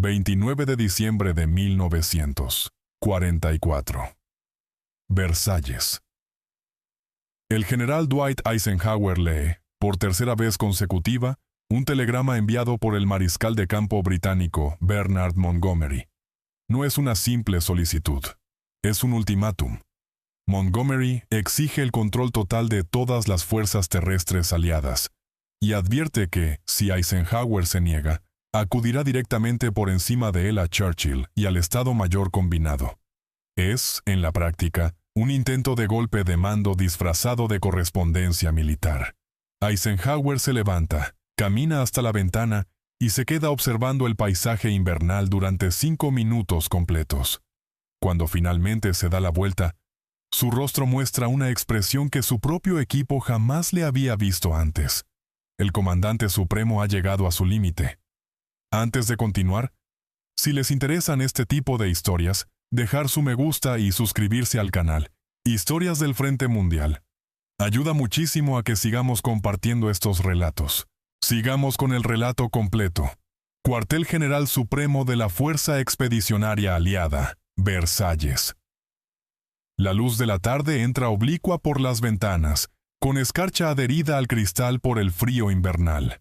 29 de diciembre de 1944. Versalles. El general Dwight Eisenhower lee, por tercera vez consecutiva, un telegrama enviado por el mariscal de campo británico Bernard Montgomery. No es una simple solicitud, es un ultimátum. Montgomery exige el control total de todas las fuerzas terrestres aliadas y advierte que, si Eisenhower se niega, acudirá directamente por encima de él a Churchill y al Estado Mayor combinado. Es, en la práctica, un intento de golpe de mando disfrazado de correspondencia militar. Eisenhower se levanta, camina hasta la ventana y se queda observando el paisaje invernal durante 5 minutos completos. Cuando finalmente se da la vuelta, su rostro muestra una expresión que su propio equipo jamás le había visto antes. El comandante supremo ha llegado a su límite. Antes de continuar, si les interesan este tipo de historias, dejar su me gusta y suscribirse al canal Historias del Frente Mundial. Ayuda muchísimo a que sigamos compartiendo estos relatos. Sigamos con el relato completo. Cuartel General Supremo de la Fuerza Expedicionaria Aliada, Versalles. La luz de la tarde entra oblicua por las ventanas, con escarcha adherida al cristal por el frío invernal.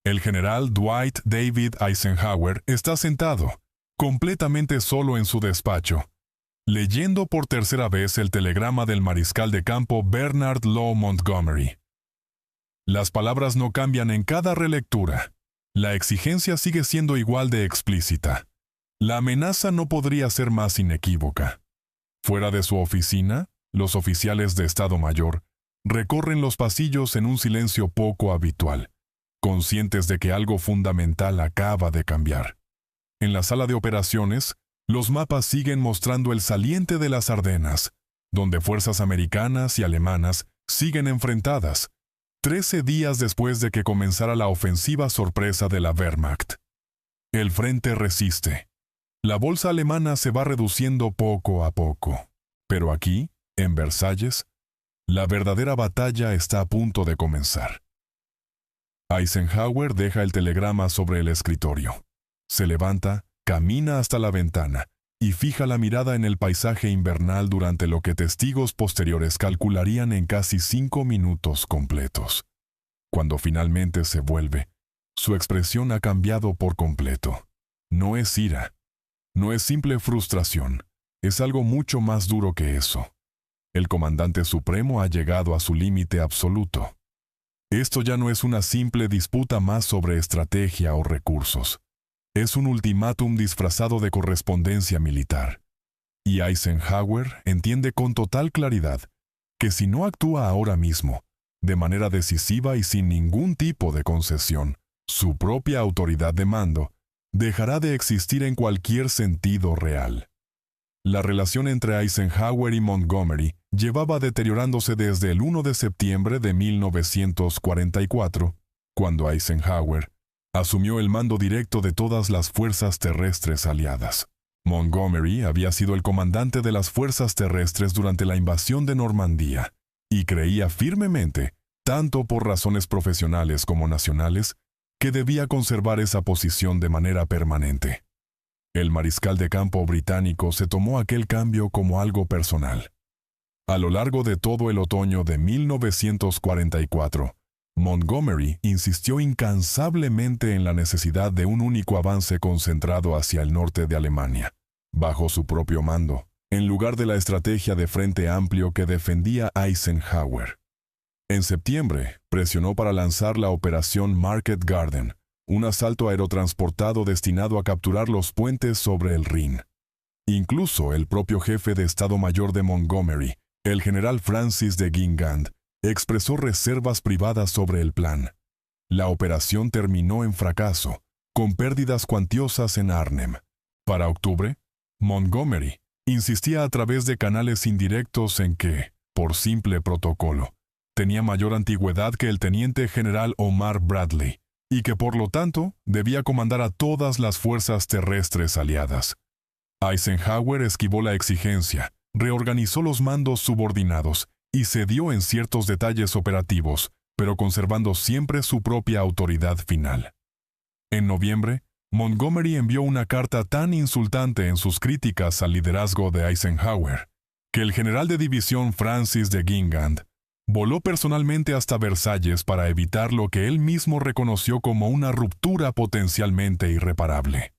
El general Dwight David Eisenhower está sentado, completamente solo en su despacho, leyendo por tercera vez el telegrama del mariscal de campo Bernard Law Montgomery. Las palabras no cambian en cada relectura. La exigencia sigue siendo igual de explícita. La amenaza no podría ser más inequívoca. Fuera de su oficina, los oficiales de Estado Mayor recorren los pasillos en un silencio poco habitual, conscientes de que algo fundamental acaba de cambiar. En la sala de operaciones, los mapas siguen mostrando el saliente de las Ardenas, donde fuerzas americanas y alemanas siguen enfrentadas, 13 días después de que comenzara la ofensiva sorpresa de la Wehrmacht. El frente resiste. La bolsa alemana se va reduciendo poco a poco. Pero aquí, en Versalles, la verdadera batalla está a punto de comenzar. Eisenhower deja el telegrama sobre el escritorio. Se levanta, camina hasta la ventana y fija la mirada en el paisaje invernal durante lo que testigos posteriores calcularían en casi 5 minutos completos. Cuando finalmente se vuelve, su expresión ha cambiado por completo. No es ira, no es simple frustración, es algo mucho más duro que eso. El comandante supremo ha llegado a su límite absoluto. Esto ya no es una simple disputa más sobre estrategia o recursos. Es un ultimátum disfrazado de correspondencia militar. Y Eisenhower entiende con total claridad que si no actúa ahora mismo, de manera decisiva y sin ningún tipo de concesión, su propia autoridad de mando dejará de existir en cualquier sentido real. La relación entre Eisenhower y Montgomery llevaba deteriorándose desde el 1 de septiembre de 1944, cuando Eisenhower asumió el mando directo de todas las fuerzas terrestres aliadas. Montgomery había sido el comandante de las fuerzas terrestres durante la invasión de Normandía y creía firmemente, tanto por razones profesionales como nacionales, que debía conservar esa posición de manera permanente. El mariscal de campo británico se tomó aquel cambio como algo personal. A lo largo de todo el otoño de 1944, Montgomery insistió incansablemente en la necesidad de un único avance concentrado hacia el norte de Alemania, bajo su propio mando, en lugar de la estrategia de frente amplio que defendía Eisenhower. En septiembre, presionó para lanzar la Operación Market Garden, un asalto aerotransportado destinado a capturar los puentes sobre el Rin. Incluso el propio jefe de Estado Mayor de Montgomery, el general Francis de Guingand, expresó reservas privadas sobre el plan. La operación terminó en fracaso, con pérdidas cuantiosas en Arnhem. Para octubre, Montgomery insistía a través de canales indirectos en que, por simple protocolo, tenía mayor antigüedad que el teniente general Omar Bradley, y que por lo tanto debía comandar a todas las fuerzas terrestres aliadas. Eisenhower esquivó la exigencia, reorganizó los mandos subordinados y cedió en ciertos detalles operativos, pero conservando siempre su propia autoridad final. En noviembre, Montgomery envió una carta tan insultante en sus críticas al liderazgo de Eisenhower, que el general de división Francis de Guingand voló personalmente hasta Versalles para evitar lo que él mismo reconoció como una ruptura potencialmente irreparable.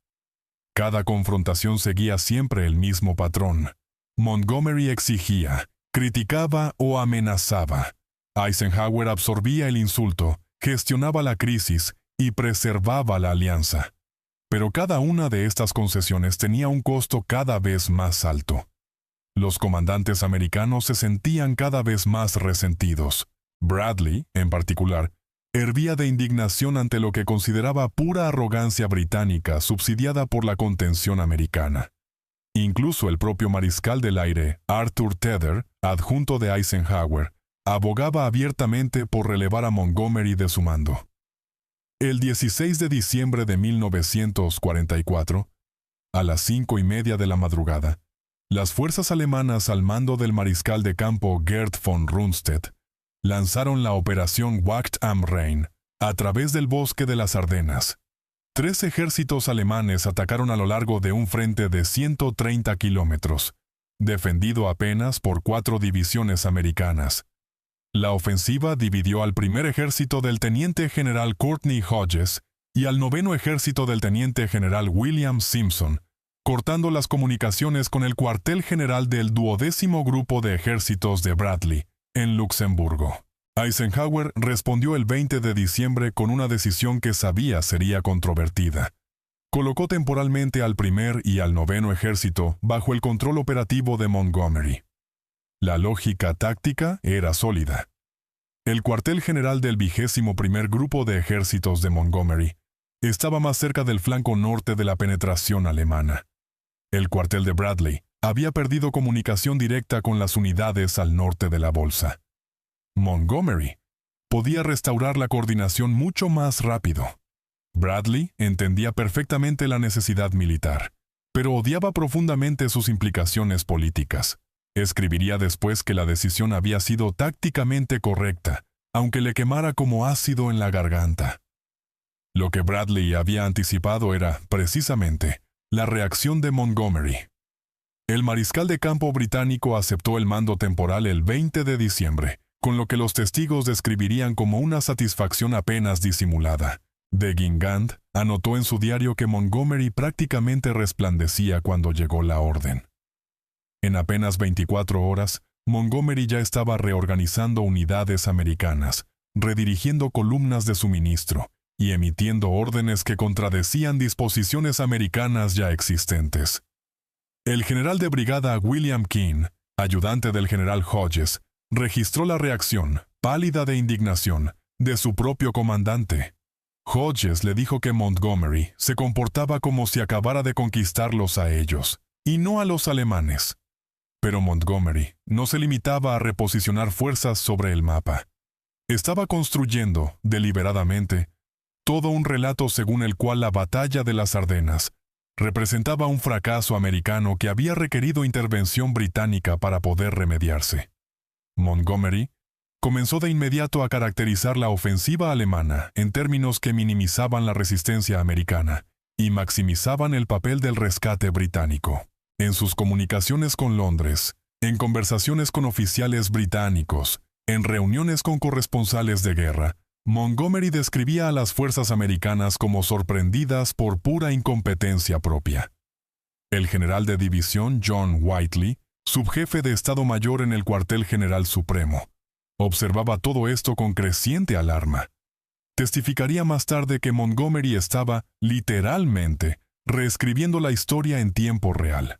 Cada confrontación seguía siempre el mismo patrón. Montgomery exigía, criticaba o amenazaba. Eisenhower absorbía el insulto, gestionaba la crisis y preservaba la alianza. Pero cada una de estas concesiones tenía un costo cada vez más alto. Los comandantes americanos se sentían cada vez más resentidos. Bradley, en particular, hervía de indignación ante lo que consideraba pura arrogancia británica subsidiada por la contención americana. Incluso el propio mariscal del aire, Arthur Tedder, adjunto de Eisenhower, abogaba abiertamente por relevar a Montgomery de su mando. El 16 de diciembre de 1944, a las 5:30 de la madrugada, las fuerzas alemanas al mando del mariscal de campo Gerd von Rundstedt lanzaron la operación Wacht am Rhein a través del bosque de las Ardenas. 3 ejércitos alemanes atacaron a lo largo de un frente de 130 kilómetros, defendido apenas por 4 divisiones americanas. La ofensiva dividió al primer ejército del teniente general Courtney Hodges y al 9º ejército del teniente general William Simpson, cortando las comunicaciones con el cuartel general del 12º Grupo de Ejércitos de Bradley, en Luxemburgo. Eisenhower respondió el 20 de diciembre con una decisión que sabía sería controvertida. Colocó temporalmente al primer y al 9º ejército bajo el control operativo de Montgomery. La lógica táctica era sólida. El cuartel general del 21º Grupo de Ejércitos de Montgomery estaba más cerca del flanco norte de la penetración alemana. El cuartel de Bradley había perdido comunicación directa con las unidades al norte de la bolsa. Montgomery podía restaurar la coordinación mucho más rápido. Bradley entendía perfectamente la necesidad militar, pero odiaba profundamente sus implicaciones políticas. Escribiría después que la decisión había sido tácticamente correcta, aunque le quemara como ácido en la garganta. Lo que Bradley había anticipado era, precisamente, la reacción de Montgomery. El mariscal de campo británico aceptó el mando temporal el 20 de diciembre, con lo que los testigos describirían como una satisfacción apenas disimulada. De Guingand anotó en su diario que Montgomery prácticamente resplandecía cuando llegó la orden. En apenas 24 horas, Montgomery ya estaba reorganizando unidades americanas, redirigiendo columnas de suministro y emitiendo órdenes que contradecían disposiciones americanas ya existentes. El general de brigada William Keane, ayudante del general Hodges, registró la reacción, pálida de indignación, de su propio comandante. Hodges le dijo que Montgomery se comportaba como si acabara de conquistarlos a ellos, y no a los alemanes. Pero Montgomery no se limitaba a reposicionar fuerzas sobre el mapa. Estaba construyendo, deliberadamente, todo un relato según el cual la batalla de las Ardenas representaba un fracaso americano que había requerido intervención británica para poder remediarse. Montgomery comenzó de inmediato a caracterizar la ofensiva alemana en términos que minimizaban la resistencia americana y maximizaban el papel del rescate británico. En sus comunicaciones con Londres, en conversaciones con oficiales británicos, en reuniones con corresponsales de guerra, Montgomery describía a las fuerzas americanas como sorprendidas por pura incompetencia propia. El general de división John Whiteley, subjefe de Estado Mayor en el Cuartel General Supremo, observaba todo esto con creciente alarma. Testificaría más tarde que Montgomery estaba, literalmente, reescribiendo la historia en tiempo real.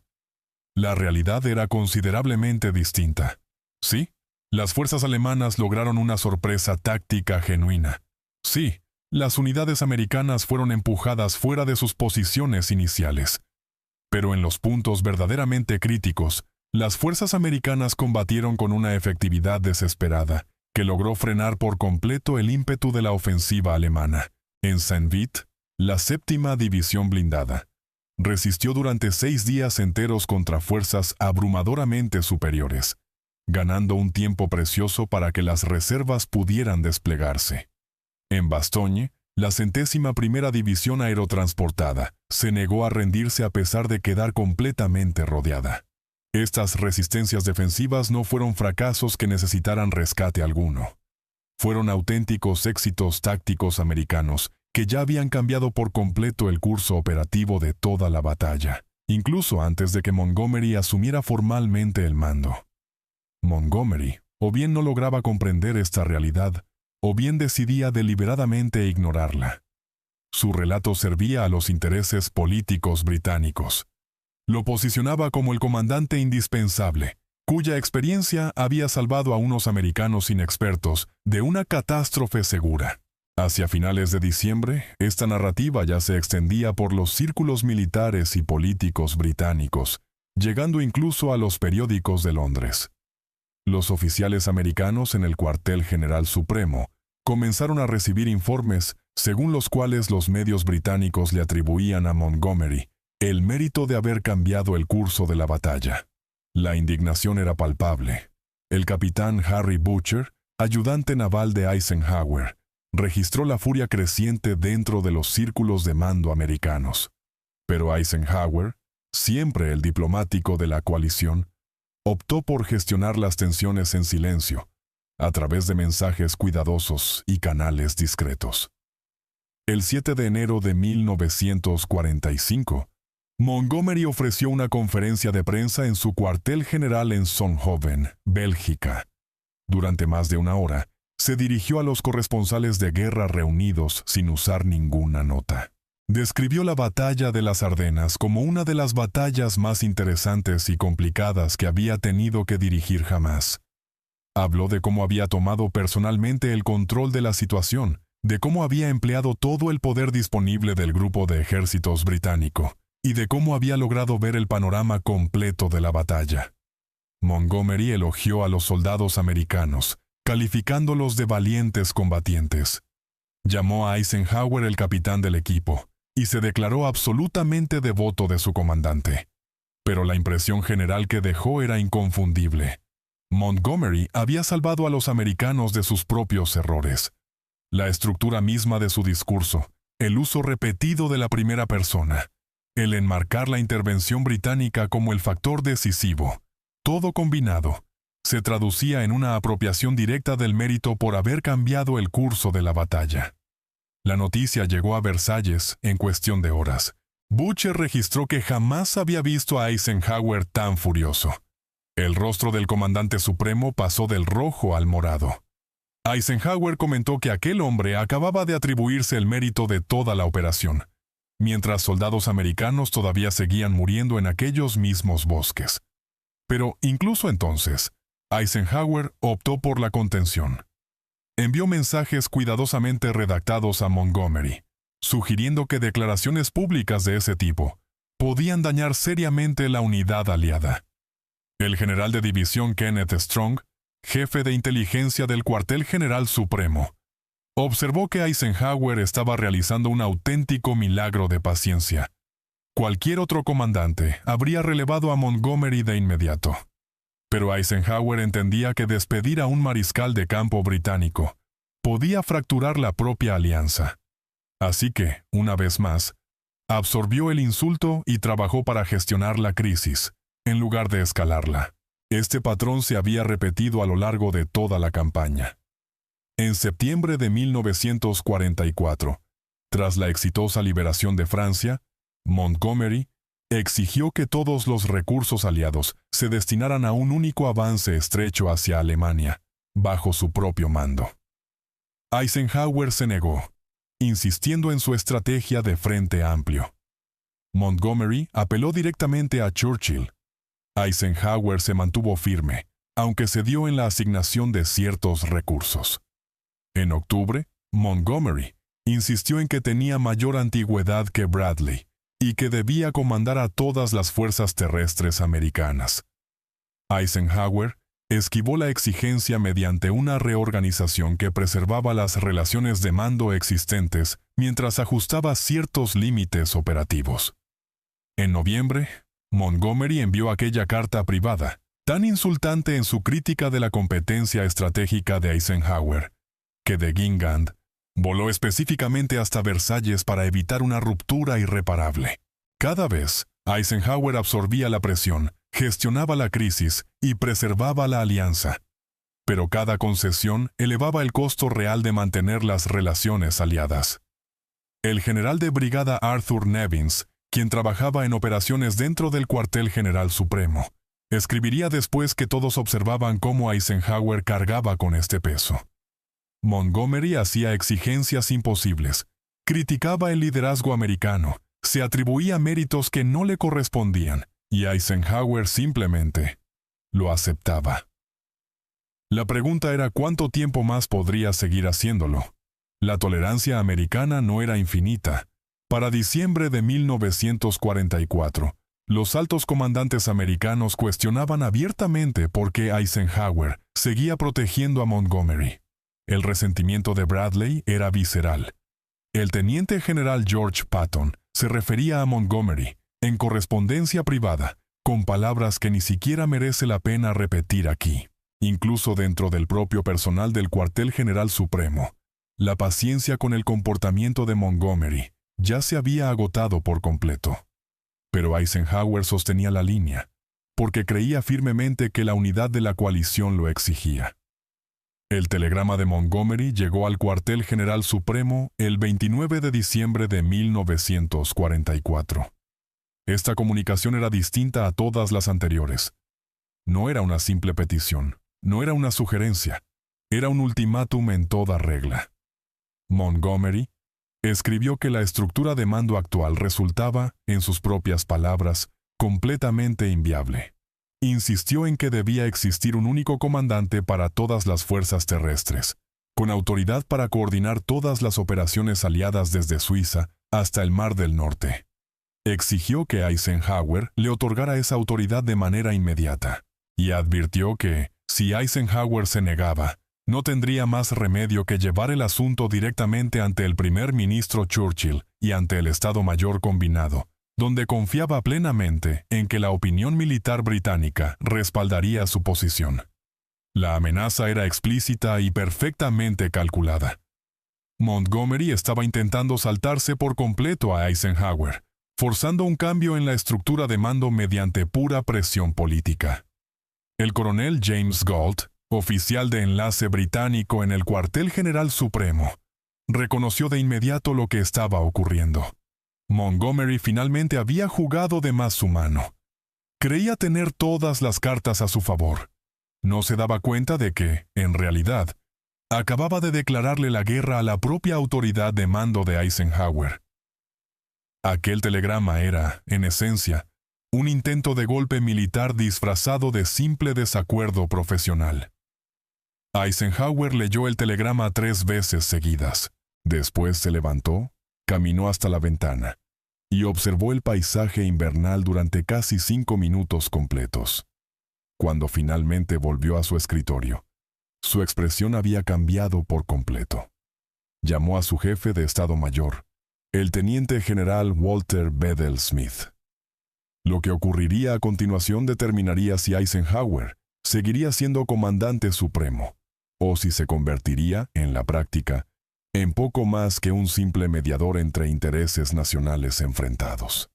La realidad era considerablemente distinta. Sí, las fuerzas alemanas lograron una sorpresa táctica genuina. Sí, las unidades americanas fueron empujadas fuera de sus posiciones iniciales. Pero en los puntos verdaderamente críticos, las fuerzas americanas combatieron con una efectividad desesperada, que logró frenar por completo el ímpetu de la ofensiva alemana. En Saint-Vith, la 7ª División Blindada resistió durante 6 días enteros contra fuerzas abrumadoramente superiores, ganando un tiempo precioso para que las reservas pudieran desplegarse. En Bastogne, La 101ª División Aerotransportada se negó a rendirse a pesar de quedar completamente rodeada. Estas resistencias defensivas no fueron fracasos que necesitaran rescate alguno. Fueron auténticos éxitos tácticos americanos que ya habían cambiado por completo el curso operativo de toda la batalla, incluso antes de que Montgomery asumiera formalmente el mando. Montgomery o bien no lograba comprender esta realidad, o bien decidía deliberadamente ignorarla. Su relato servía a los intereses políticos británicos. Lo posicionaba como el comandante indispensable, cuya experiencia había salvado a unos americanos inexpertos de una catástrofe segura. Hacia finales de diciembre, esta narrativa ya se extendía por los círculos militares y políticos británicos, llegando incluso a los periódicos de Londres. Los oficiales americanos en el Cuartel General Supremo comenzaron a recibir informes según los cuales los medios británicos le atribuían a Montgomery el mérito de haber cambiado el curso de la batalla. La indignación era palpable. El capitán Harry Butcher, ayudante naval de Eisenhower, registró la furia creciente dentro de los círculos de mando americanos. Pero Eisenhower, siempre el diplomático de la coalición, optó por gestionar las tensiones en silencio, a través de mensajes cuidadosos y canales discretos. El 7 de enero de 1945, Montgomery ofreció una conferencia de prensa en su cuartel general en Zonhoven, Bélgica. Durante más de una hora, se dirigió a los corresponsales de guerra reunidos sin usar ninguna nota. Describió la batalla de las Ardenas como una de las batallas más interesantes y complicadas que había tenido que dirigir jamás. Habló de cómo había tomado personalmente el control de la situación, de cómo había empleado todo el poder disponible del grupo de ejércitos británico, y de cómo había logrado ver el panorama completo de la batalla. Montgomery elogió a los soldados americanos, calificándolos de valientes combatientes. Llamó a Eisenhower el capitán del equipo, y se declaró absolutamente devoto de su comandante. Pero la impresión general que dejó era inconfundible. Montgomery había salvado a los americanos de sus propios errores. La estructura misma de su discurso, el uso repetido de la primera persona, el enmarcar la intervención británica como el factor decisivo, todo combinado, se traducía en una apropiación directa del mérito por haber cambiado el curso de la batalla. La noticia llegó a Versalles en cuestión de horas. Butcher registró que jamás había visto a Eisenhower tan furioso. El rostro del comandante supremo pasó del rojo al morado. Eisenhower comentó que aquel hombre acababa de atribuirse el mérito de toda la operación, mientras soldados americanos todavía seguían muriendo en aquellos mismos bosques. Pero incluso entonces, Eisenhower optó por la contención. Envió mensajes cuidadosamente redactados a Montgomery, sugiriendo que declaraciones públicas de ese tipo podían dañar seriamente la unidad aliada. El general de división Kenneth Strong, jefe de inteligencia del Cuartel General Supremo, observó que Eisenhower estaba realizando un auténtico milagro de paciencia. Cualquier otro comandante habría relevado a Montgomery de inmediato. Pero Eisenhower entendía que despedir a un mariscal de campo británico podía fracturar la propia alianza. Así que, una vez más, absorbió el insulto y trabajó para gestionar la crisis, en lugar de escalarla. Este patrón se había repetido a lo largo de toda la campaña. En septiembre de 1944, tras la exitosa liberación de Francia, Montgomery exigió que todos los recursos aliados se destinaran a un único avance estrecho hacia Alemania, bajo su propio mando. Eisenhower se negó, insistiendo en su estrategia de frente amplio. Montgomery apeló directamente a Churchill. Eisenhower se mantuvo firme, aunque cedió en la asignación de ciertos recursos. En octubre, Montgomery insistió en que tenía mayor antigüedad que Bradley y que debía comandar a todas las fuerzas terrestres americanas. Eisenhower esquivó la exigencia mediante una reorganización que preservaba las relaciones de mando existentes mientras ajustaba ciertos límites operativos. En noviembre, Montgomery envió aquella carta privada, tan insultante en su crítica de la competencia estratégica de Eisenhower, que de Guingand Voló específicamente hasta Versalles para evitar una ruptura irreparable. Cada vez, Eisenhower absorbía la presión, gestionaba la crisis y preservaba la alianza. Pero cada concesión elevaba el costo real de mantener las relaciones aliadas. El general de brigada Arthur Nevins, quien trabajaba en operaciones dentro del cuartel general supremo, escribiría después que todos observaban cómo Eisenhower cargaba con este peso. Montgomery hacía exigencias imposibles, criticaba el liderazgo americano, se atribuía méritos que no le correspondían, y Eisenhower simplemente lo aceptaba. La pregunta era cuánto tiempo más podría seguir haciéndolo. La tolerancia americana no era infinita. Para diciembre de 1944, los altos comandantes americanos cuestionaban abiertamente por qué Eisenhower seguía protegiendo a Montgomery. El resentimiento de Bradley era visceral. El teniente general George Patton se refería a Montgomery, en correspondencia privada, con palabras que ni siquiera merece la pena repetir aquí. Incluso dentro del propio personal del cuartel general supremo, la paciencia con el comportamiento de Montgomery ya se había agotado por completo. Pero Eisenhower sostenía la línea, porque creía firmemente que la unidad de la coalición lo exigía. El telegrama de Montgomery llegó al cuartel general supremo el 29 de diciembre de 1944. Esta comunicación era distinta a todas las anteriores. No era una simple petición, no era una sugerencia, era un ultimátum en toda regla. Montgomery escribió que la estructura de mando actual resultaba, en sus propias palabras, completamente inviable. Insistió en que debía existir un único comandante para todas las fuerzas terrestres, con autoridad para coordinar todas las operaciones aliadas desde Suiza hasta el Mar del Norte. Exigió que Eisenhower le otorgara esa autoridad de manera inmediata, y advirtió que, si Eisenhower se negaba, no tendría más remedio que llevar el asunto directamente ante el primer ministro Churchill y ante el Estado Mayor Combinado, donde confiaba plenamente en que la opinión militar británica respaldaría su posición. La amenaza era explícita y perfectamente calculada. Montgomery estaba intentando saltarse por completo a Eisenhower, forzando un cambio en la estructura de mando mediante pura presión política. El coronel James Galt, oficial de enlace británico en el cuartel general supremo, reconoció de inmediato lo que estaba ocurriendo. Montgomery finalmente había jugado de más su mano. Creía tener todas las cartas a su favor. No se daba cuenta de que, en realidad, acababa de declararle la guerra a la propia autoridad de mando de Eisenhower. Aquel telegrama era, en esencia, un intento de golpe militar disfrazado de simple desacuerdo profesional. Eisenhower leyó el telegrama 3 veces seguidas. Después se levantó, caminó hasta la ventana y observó el paisaje invernal durante casi 5 minutos completos. Cuando finalmente volvió a su escritorio, su expresión había cambiado por completo. Llamó a su jefe de Estado Mayor, el teniente general Walter Bedell Smith. Lo que ocurriría a continuación determinaría si Eisenhower seguiría siendo comandante supremo, o si se convertiría, en la práctica, en poco más que un simple mediador entre intereses nacionales enfrentados.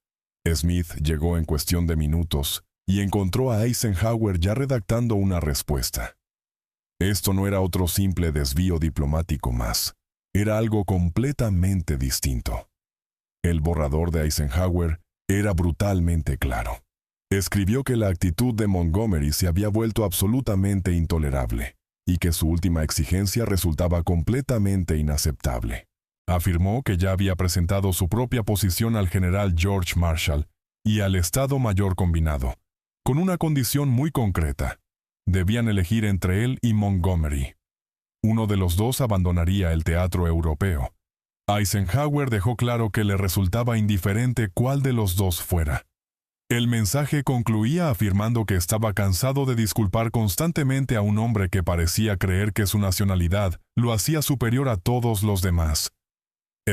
Smith llegó en cuestión de minutos y encontró a Eisenhower ya redactando una respuesta. Esto no era otro simple desvío diplomático más, era algo completamente distinto. El borrador de Eisenhower era brutalmente claro. Escribió que la actitud de Montgomery se había vuelto absolutamente intolerable y que su última exigencia resultaba completamente inaceptable. Afirmó que ya había presentado su propia posición al general George Marshall y al Estado Mayor Combinado, con una condición muy concreta. Debían elegir entre él y Montgomery. Uno de los dos abandonaría el teatro europeo. Eisenhower dejó claro que le resultaba indiferente cuál de los dos fuera. El mensaje concluía afirmando que estaba cansado de disculpar constantemente a un hombre que parecía creer que su nacionalidad lo hacía superior a todos los demás.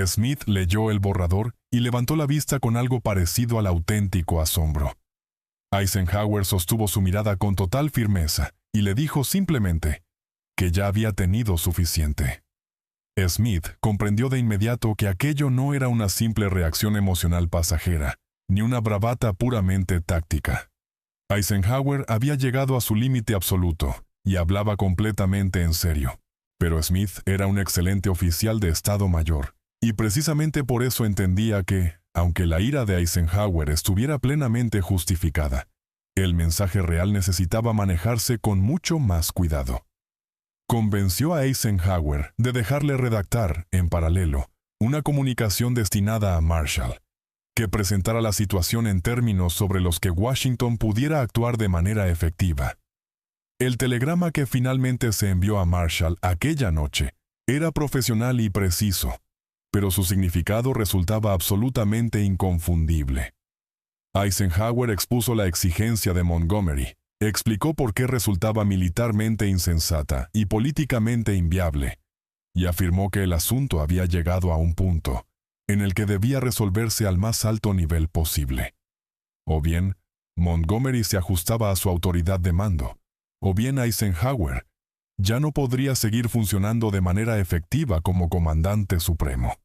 Smith leyó el borrador y levantó la vista con algo parecido al auténtico asombro. Eisenhower sostuvo su mirada con total firmeza y le dijo simplemente que ya había tenido suficiente. Smith comprendió de inmediato que aquello no era una simple reacción emocional pasajera, ni una bravata puramente táctica. Eisenhower había llegado a su límite absoluto y hablaba completamente en serio. Pero Smith era un excelente oficial de Estado Mayor, y precisamente por eso entendía que, aunque la ira de Eisenhower estuviera plenamente justificada, el mensaje real necesitaba manejarse con mucho más cuidado. Convenció a Eisenhower de dejarle redactar, en paralelo, una comunicación destinada a Marshall, que presentara la situación en términos sobre los que Washington pudiera actuar de manera efectiva. El telegrama que finalmente se envió a Marshall aquella noche era profesional y preciso, pero su significado resultaba absolutamente inconfundible. Eisenhower expuso la exigencia de Montgomery, explicó por qué resultaba militarmente insensata y políticamente inviable, y afirmó que el asunto había llegado a un punto en el que debía resolverse al más alto nivel posible. O bien, Montgomery se ajustaba a su autoridad de mando, o bien Eisenhower ya no podría seguir funcionando de manera efectiva como comandante supremo.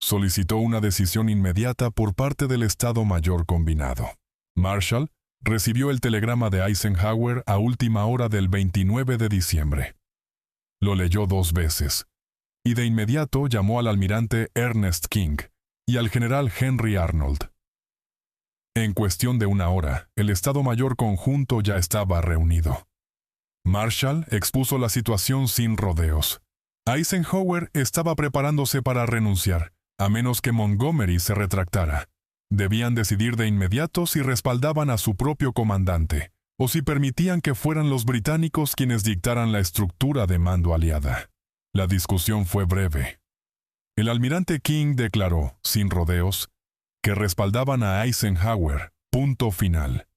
Solicitó una decisión inmediata por parte del Estado Mayor Combinado. Marshall recibió el telegrama de Eisenhower a última hora del 29 de diciembre. Lo leyó 2 veces, y de inmediato llamó al almirante Ernest King y al general Henry Arnold. En cuestión de 1 hora, el Estado Mayor Conjunto ya estaba reunido. Marshall expuso la situación sin rodeos. Eisenhower estaba preparándose para renunciar, a menos que Montgomery se retractara. Debían decidir de inmediato si respaldaban a su propio comandante, o si permitían que fueran los británicos quienes dictaran la estructura de mando aliada. La discusión fue breve. El almirante King declaró, sin rodeos, que respaldaban a Eisenhower, punto final.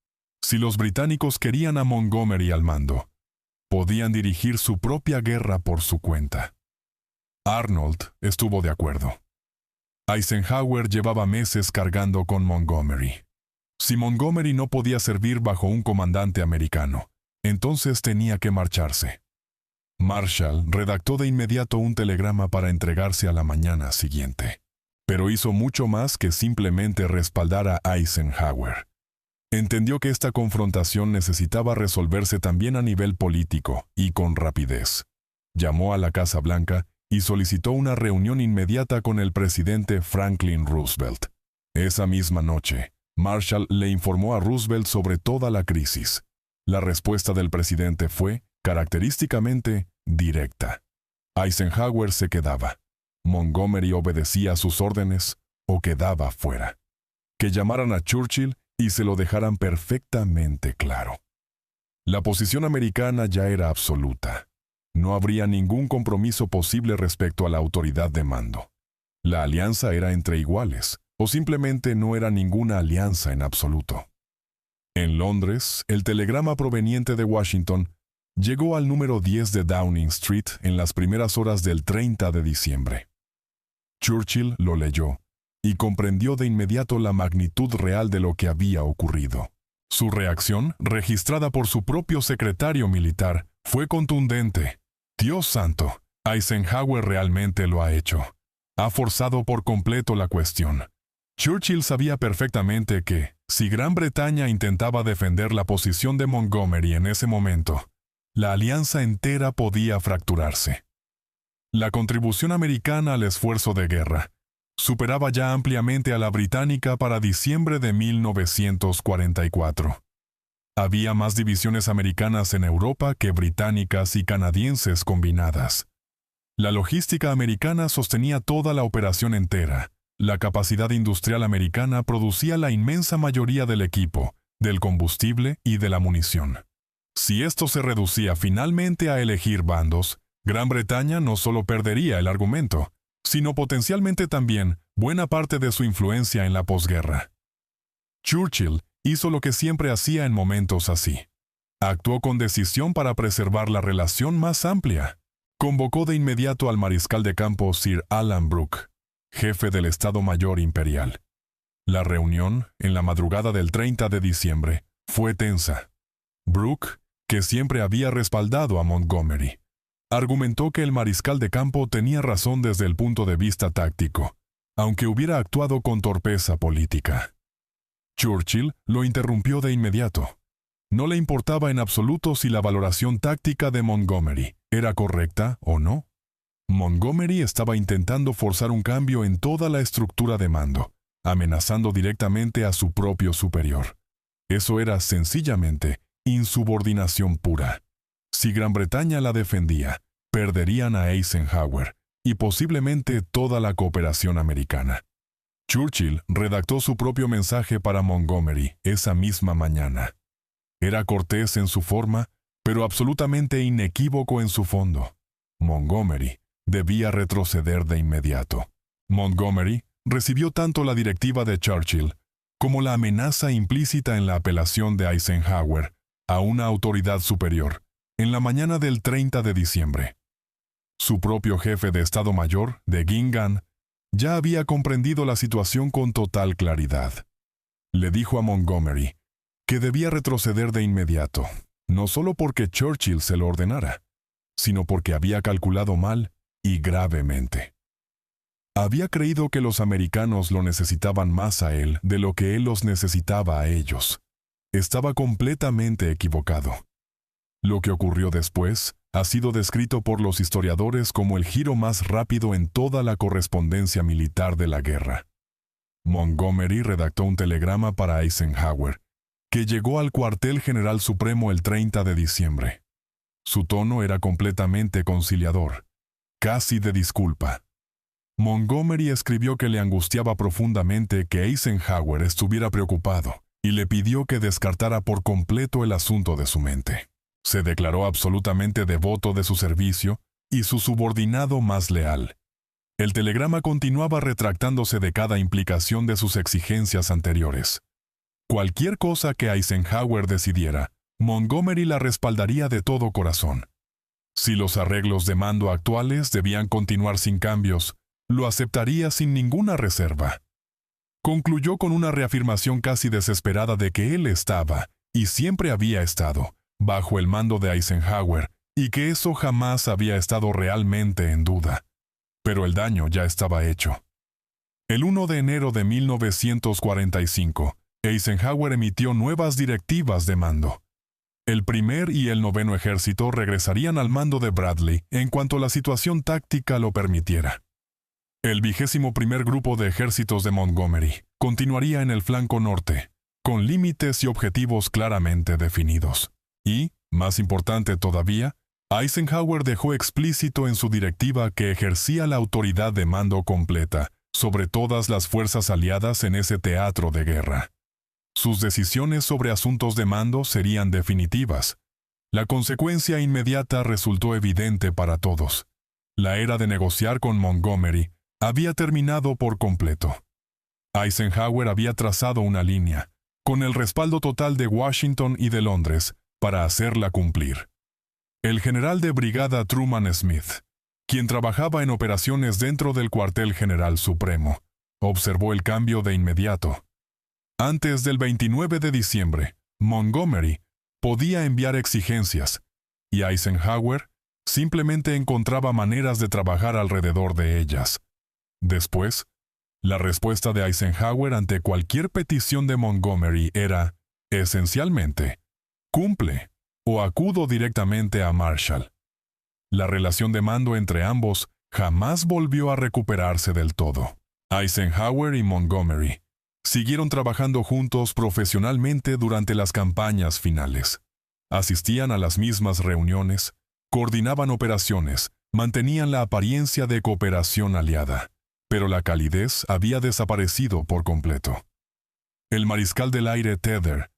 Si los británicos querían a Montgomery al mando, podían dirigir su propia guerra por su cuenta. Arnold estuvo de acuerdo. Eisenhower llevaba meses cargando con Montgomery. Si Montgomery no podía servir bajo un comandante americano, entonces tenía que marcharse. Marshall redactó de inmediato un telegrama para entregarse a la mañana siguiente, pero hizo mucho más que simplemente respaldar a Eisenhower. Entendió que esta confrontación necesitaba resolverse también a nivel político y con rapidez. Llamó a la Casa Blanca y solicitó una reunión inmediata con el presidente Franklin Roosevelt. Esa misma noche, Marshall le informó a Roosevelt sobre toda la crisis. La respuesta del presidente fue, característicamente, directa. Eisenhower se quedaba. Montgomery obedecía sus órdenes o quedaba fuera. Que llamaran a Churchill y se lo dejaran perfectamente claro. La posición americana ya era absoluta. No habría ningún compromiso posible respecto a la autoridad de mando. La alianza era entre iguales, o simplemente no era ninguna alianza en absoluto. En Londres, el telegrama proveniente de Washington llegó al número 10 de Downing Street en las primeras horas del 30 de diciembre. Churchill lo leyó y comprendió de inmediato la magnitud real de lo que había ocurrido. Su reacción, registrada por su propio secretario militar, fue contundente. Dios santo, Eisenhower realmente lo ha hecho. Ha forzado por completo la cuestión. Churchill sabía perfectamente que, si Gran Bretaña intentaba defender la posición de Montgomery en ese momento, la alianza entera podía fracturarse. La contribución americana al esfuerzo de guerra superaba ya ampliamente a la británica para diciembre de 1944. Había más divisiones americanas en Europa que británicas y canadienses combinadas. La logística americana sostenía toda la operación entera. La capacidad industrial americana producía la inmensa mayoría del equipo, del combustible y de la munición. Si esto se reducía finalmente a elegir bandos, Gran Bretaña no solo perdería el argumento, sino potencialmente también buena parte de su influencia en la posguerra. Churchill hizo lo que siempre hacía en momentos así. Actuó con decisión para preservar la relación más amplia. Convocó de inmediato al mariscal de campo Sir Alan Brooke, jefe del Estado Mayor Imperial. La reunión, en la madrugada del 30 de diciembre, fue tensa. Brooke, que siempre había respaldado a Montgomery, Argumentó que el mariscal de campo tenía razón desde el punto de vista táctico, aunque hubiera actuado con torpeza política. Churchill lo interrumpió de inmediato. No le importaba en absoluto si la valoración táctica de Montgomery era correcta o no. Montgomery estaba intentando forzar un cambio en toda la estructura de mando, amenazando directamente a su propio superior. Eso era sencillamente insubordinación pura. Si Gran Bretaña la defendía, perderían a Eisenhower y posiblemente toda la cooperación americana. Churchill redactó su propio mensaje para Montgomery esa misma mañana. Era cortés en su forma, pero absolutamente inequívoco en su fondo. Montgomery debía retroceder de inmediato. Montgomery recibió tanto la directiva de Churchill como la amenaza implícita en la apelación de Eisenhower a una autoridad superior en la mañana del 30 de diciembre. Su propio jefe de Estado Mayor, de Guingamp, ya había comprendido la situación con total claridad. Le dijo a Montgomery que debía retroceder de inmediato, no solo porque Churchill se lo ordenara, sino porque había calculado mal y gravemente. Había creído que los americanos lo necesitaban más a él de lo que él los necesitaba a ellos. Estaba completamente equivocado. Lo que ocurrió después ha sido descrito por los historiadores como el giro más rápido en toda la correspondencia militar de la guerra. Montgomery redactó un telegrama para Eisenhower, que llegó al cuartel general supremo el 30 de diciembre. Su tono era completamente conciliador, casi de disculpa. Montgomery escribió que le angustiaba profundamente que Eisenhower estuviera preocupado y le pidió que descartara por completo el asunto de su mente. Se declaró absolutamente devoto de su servicio y su subordinado más leal. El telegrama continuaba retractándose de cada implicación de sus exigencias anteriores. Cualquier cosa que Eisenhower decidiera, Montgomery la respaldaría de todo corazón. Si los arreglos de mando actuales debían continuar sin cambios, lo aceptaría sin ninguna reserva. Concluyó con una reafirmación casi desesperada de que él estaba, y siempre había estado, bajo el mando de Eisenhower, y que eso jamás había estado realmente en duda. Pero el daño ya estaba hecho. El 1 de enero de 1945, Eisenhower emitió nuevas directivas de mando. El primer y el 9º ejército regresarían al mando de Bradley en cuanto la situación táctica lo permitiera. El 21º grupo de ejércitos de Montgomery continuaría en el flanco norte, con límites y objetivos claramente definidos. Y, más importante todavía, Eisenhower dejó explícito en su directiva que ejercía la autoridad de mando completa sobre todas las fuerzas aliadas en ese teatro de guerra. Sus decisiones sobre asuntos de mando serían definitivas. La consecuencia inmediata resultó evidente para todos. La era de negociar con Montgomery había terminado por completo. Eisenhower había trazado una línea, con el respaldo total de Washington y de Londres, para hacerla cumplir. El general de brigada Truman Smith, quien trabajaba en operaciones dentro del cuartel general supremo, observó el cambio de inmediato. Antes del 29 de diciembre, Montgomery podía enviar exigencias, y Eisenhower simplemente encontraba maneras de trabajar alrededor de ellas. Después, la respuesta de Eisenhower ante cualquier petición de Montgomery era, esencialmente, cumple o acudo directamente a Marshall. La relación de mando entre ambos jamás volvió a recuperarse del todo. Eisenhower y Montgomery siguieron trabajando juntos profesionalmente durante las campañas finales. Asistían a las mismas reuniones, coordinaban operaciones, mantenían la apariencia de cooperación aliada, pero la calidez había desaparecido por completo. El mariscal del aire Tedder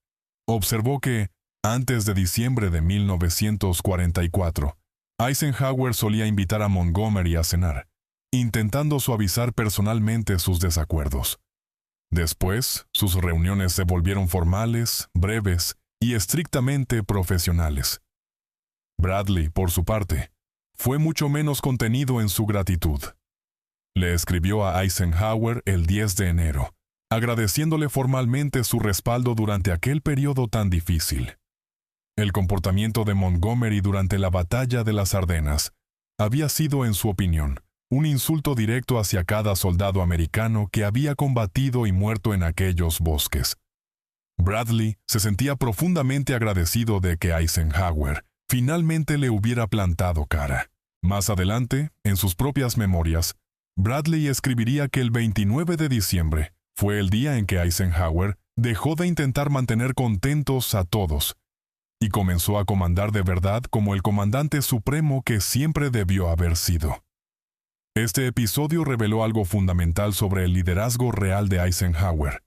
observó que, antes de diciembre de 1944, Eisenhower solía invitar a Montgomery a cenar, intentando suavizar personalmente sus desacuerdos. Después, sus reuniones se volvieron formales, breves y estrictamente profesionales. Bradley, por su parte, fue mucho menos contenido en su gratitud. Le escribió a Eisenhower el 10 de enero, agradeciéndole formalmente su respaldo durante aquel periodo tan difícil. El comportamiento de Montgomery durante la batalla de las Ardenas había sido, en su opinión, un insulto directo hacia cada soldado americano que había combatido y muerto en aquellos bosques. Bradley se sentía profundamente agradecido de que Eisenhower finalmente le hubiera plantado cara. Más adelante, en sus propias memorias, Bradley escribiría que el 29 de diciembre fue el día en que Eisenhower dejó de intentar mantener contentos a todos y comenzó a comandar de verdad como el comandante supremo que siempre debió haber sido. Este episodio reveló algo fundamental sobre el liderazgo real de Eisenhower.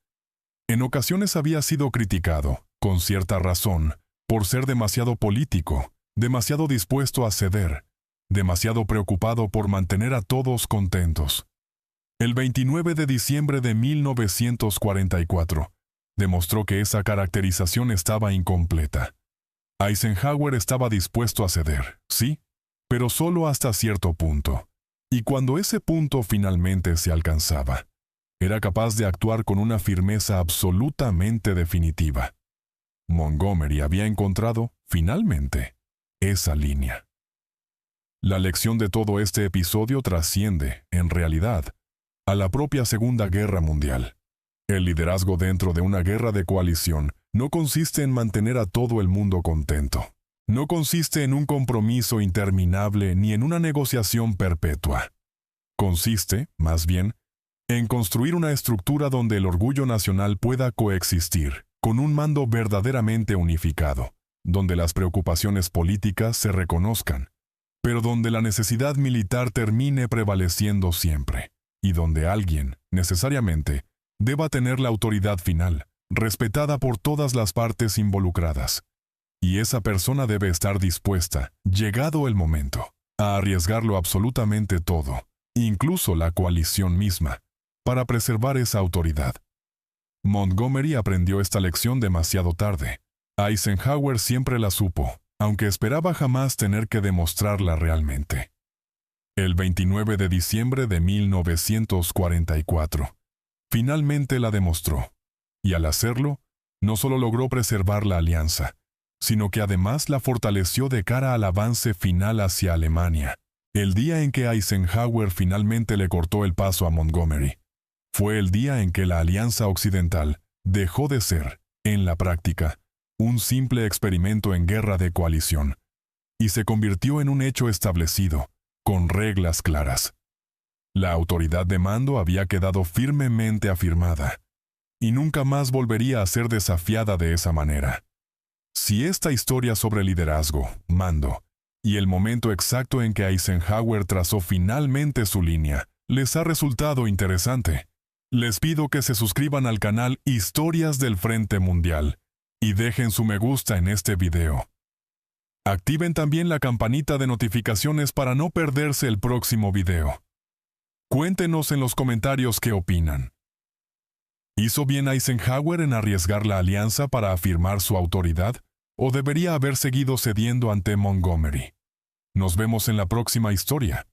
En ocasiones había sido criticado, con cierta razón, por ser demasiado político, demasiado dispuesto a ceder, demasiado preocupado por mantener a todos contentos. El 29 de diciembre de 1944 demostró que esa caracterización estaba incompleta. Eisenhower estaba dispuesto a ceder, sí, pero solo hasta cierto punto. Y cuando ese punto finalmente se alcanzaba, era capaz de actuar con una firmeza absolutamente definitiva. Montgomery había encontrado, finalmente, esa línea. La lección de todo este episodio trasciende, en realidad, a la propia Segunda Guerra Mundial. El liderazgo dentro de una guerra de coalición no consiste en mantener a todo el mundo contento. No consiste en un compromiso interminable ni en una negociación perpetua. Consiste, más bien, en construir una estructura donde el orgullo nacional pueda coexistir, con un mando verdaderamente unificado, donde las preocupaciones políticas se reconozcan, pero donde la necesidad militar termine prevaleciendo siempre, y donde alguien, necesariamente, deba tener la autoridad final, respetada por todas las partes involucradas. Y esa persona debe estar dispuesta, llegado el momento, a arriesgarlo absolutamente todo, incluso la coalición misma, para preservar esa autoridad. Montgomery aprendió esta lección demasiado tarde. Eisenhower siempre la supo, aunque esperaba jamás tener que demostrarla realmente. El 29 de diciembre de 1944, finalmente la demostró, y al hacerlo, no solo logró preservar la alianza, sino que además la fortaleció de cara al avance final hacia Alemania. El día en que Eisenhower finalmente le cortó el paso a Montgomery, fue el día en que la Alianza Occidental dejó de ser, en la práctica, un simple experimento en guerra de coalición, y se convirtió en un hecho establecido, con reglas claras. La autoridad de mando había quedado firmemente afirmada, y nunca más volvería a ser desafiada de esa manera. Si esta historia sobre liderazgo, mando, y el momento exacto en que Eisenhower trazó finalmente su línea, les ha resultado interesante, les pido que se suscriban al canal Historias del Frente Mundial y dejen su me gusta en este video. Activen también la campanita de notificaciones para no perderse el próximo video. Cuéntenos en los comentarios qué opinan. ¿Hizo bien Eisenhower en arriesgar la alianza para afirmar su autoridad, o debería haber seguido cediendo ante Montgomery? Nos vemos en la próxima historia.